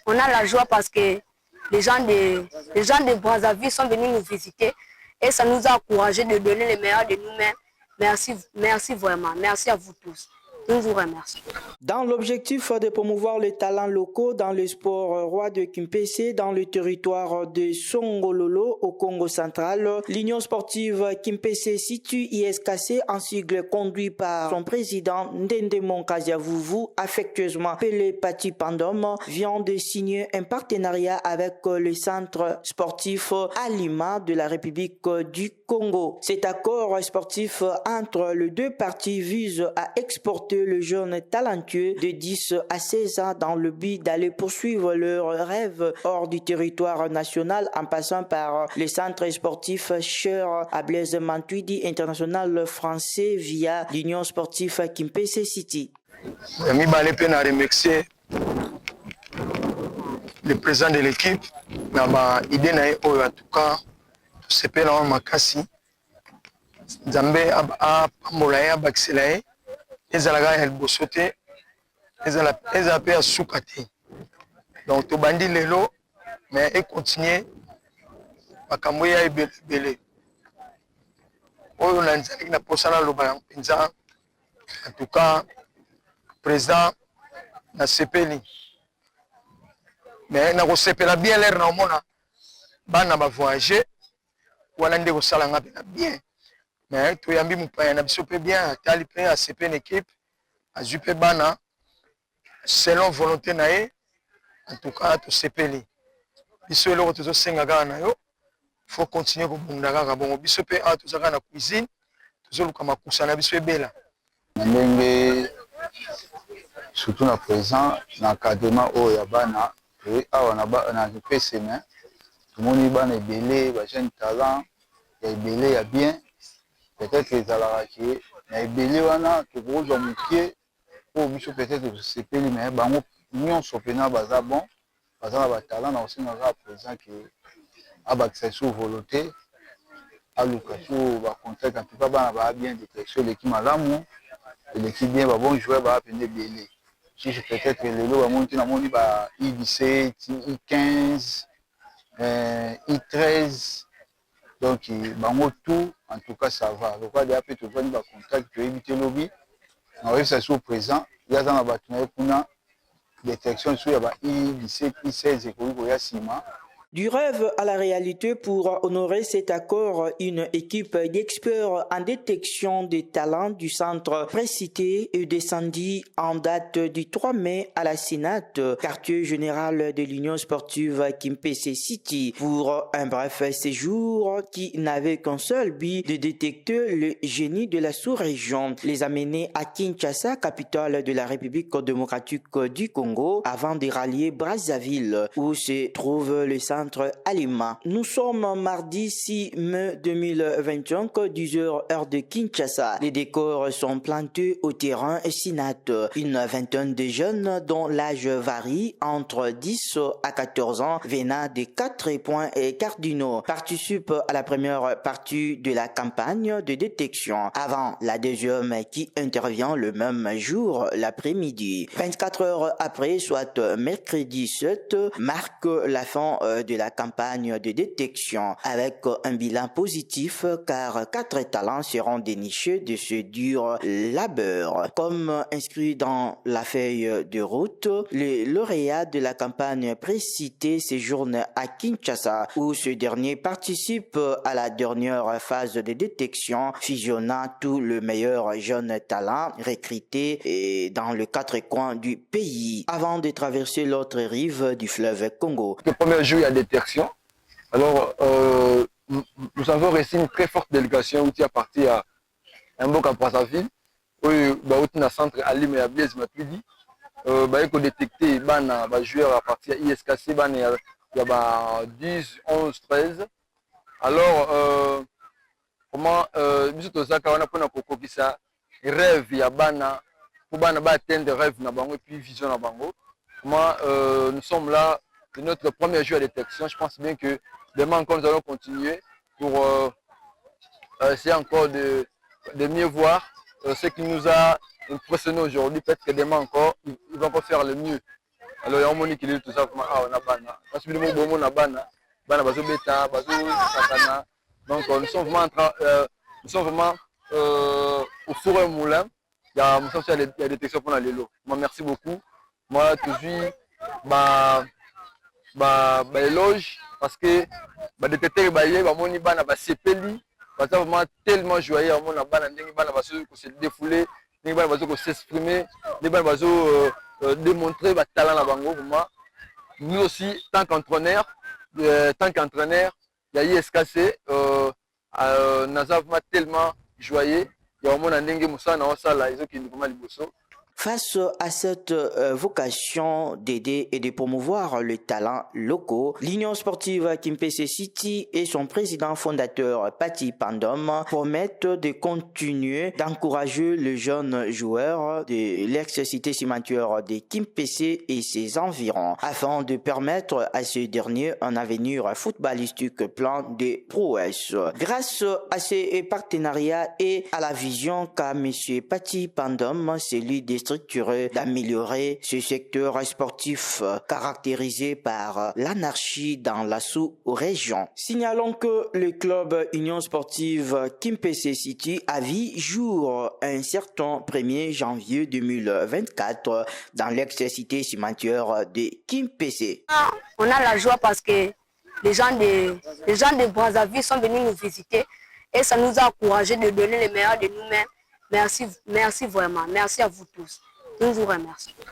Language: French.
On a la joie parce que les gens de Brazzaville sont venus nous visiter et ça nous a encouragé de donner le meilleur de nous-mêmes. Merci vraiment. Merci à vous tous. Nous vous remercions. Dans l'objectif de promouvoir les talents locaux dans le sport roi de Kimpese dans le territoire de Songololo au Congo central, l'Union sportive Kimpese Situ ISKC en sigle conduit par son président Ndendemon Kaziavuvu, affectueusement appelé Pati Pandom, vient de signer un partenariat avec le centre sportif Alima de la République du Congo. Cet accord sportif entre les deux parties vise à exporter le jeune talentueux de 10 à 16 ans dans le but d'aller poursuivre leur rêve hors du territoire national en passant par les centres sportifs cher à Blaise Matuidi international français via l'Union sportive Kimpese City. Remercier le président de l'équipe, en tout cas, c'est pas dans Makassi. Zambé a Molaya Baxelae. Ezalaga el bosote ezapé à soukate donc to bandi lelo mais et continuer makamboya ebele oyo nanzaki na posana loba penza en tout cas président na sepeli mais na ko sepela bien l'air na omona bana ba voyager wala ndeko sala ngapi na bien. Mais tu as mis mon père, bien, tu as à CP équipe, à Zupe Bana, selon volonté nae, en tout cas, tu CP. Biso le retour sengaga na yo, faut continuer pour bundaga bon biso pe a tout ça na cuisine, tout ça comme kusana biso bela. Ndenge surtout na présent na encadrement o ya bana, et awa na ba na PCM, tout le monde bana belé, ba jeune talent, ya belé ya bien. Peut-être les alaraki, mais belé wana to gros omukie o biso peut-être c'est peli mais bango union sopena baza bon baza ba talent na aussi na présent qui abakisa sous volonté à l'occasion ba contact en tout cas ba bien détection l'équipe malamu l'équipe bien ba bon joueur ba pende belé si je peut-être le lo ba monter na moni ba I17 I15 I13 donc bango tout en tout cas ça va le quoi d'après tout venir contact tu éviter lobby on arrive ça sur présent il y a dans la bâtiment kuna détection sur ya I17 I16 et ko ya sima. Du rêve à la réalité, pour honorer cet accord, une équipe d'experts en détection des talents du centre précité est descendue en date du 3 mai à la Sénat, quartier général de l'Union sportive Kimpese City, pour un bref séjour qui n'avait qu'un seul but de détecter le génie de la sous-région, les amener à Kinshasa, capitale de la République démocratique du Congo, avant de rallier Brazzaville, où se trouve le centre Alima. Nous sommes mardi 6 mai 2025, 10h heure de Kinshasa. Les décors sont plantés au terrain Sinat. Une vingtaine de jeunes dont l'âge varie entre 10 à 14 ans venant des 4 points cardinaux participent à la première partie de la campagne de détection avant la deuxième qui intervient le même jour l'après-midi. 24 heures après, soit mercredi 7, marque la fin de la campagne de détection avec un bilan positif car 4 talents seront dénichés de ce dur labeur. Comme inscrit dans la feuille de route, les lauréats de la campagne précitée séjournent à Kinshasa où ce dernier participe à la dernière phase de détection fusionnant tout le meilleur jeune talent recruté dans les 4 coins du pays avant de traverser l'autre rive du fleuve Congo. Le premier jour, il y a détection. Alors, nous avons reçu une très forte délégation où il y a parti à un bon à Brazzaville, où il y a un centre à Lima et à Blaise Matuidi. Il y a détecté des joueurs à partir de ISKC, il y a 10, 11, 13. Alors, comment nous avons rêve, il y a bana, pour atteindre rêve et puis vision. Comment nous sommes là. C'est notre premier jour à détection. Je pense bien que demain encore nous allons continuer pour essayer encore de mieux voir ce qui nous a impressionné aujourd'hui. Peut-être que demain encore, ils vont encore faire le mieux. Alors, il y a un monde qui dit tout ça, on a bana. Parce que nous sommes en bana, bana bazo beta, bazo satana. Donc, nous sommes vraiment au four et moulin. Il y a des textes pour aller l'eau. Moi, merci beaucoup. Moi, toujours, éloge parce que des tétés, mon bana, sepeli, vraiment tellement joyeux, mon bana, bana, se défouler, bana, s'exprimer, bana, démontrer le talent la bango. Nous aussi, tant qu'entraîneur, il y a ISKC, nous avons tellement joyeux. Il y a un ndenge musa na osala izo ki ndikoma liboso. Face à cette vocation d'aider et de promouvoir les talents locaux, l'Union sportive Kimpese City et son président fondateur Pati Pandom promettent de continuer d'encourager les jeunes joueurs de l'ex-cité cimentière de Kimpese et ses environs afin de permettre à ces derniers un avenir footballistique plein de prouesses. Grâce à ces partenariats et à la vision qu'a M. Pati Pandom, celui des structuré d'améliorer ce secteur sportif caractérisé par l'anarchie dans la sous-région. Signalons que le club Union sportive Kimpese City a vu jour un certain 1er janvier 2024 dans l'ex-cité cimentière de Kimpese. On a la joie parce que les gens de Brazzaville sont venus nous visiter et ça nous a encouragé de donner le meilleur de nous-mêmes. Merci vraiment. Merci à vous tous. Nous vous remercions.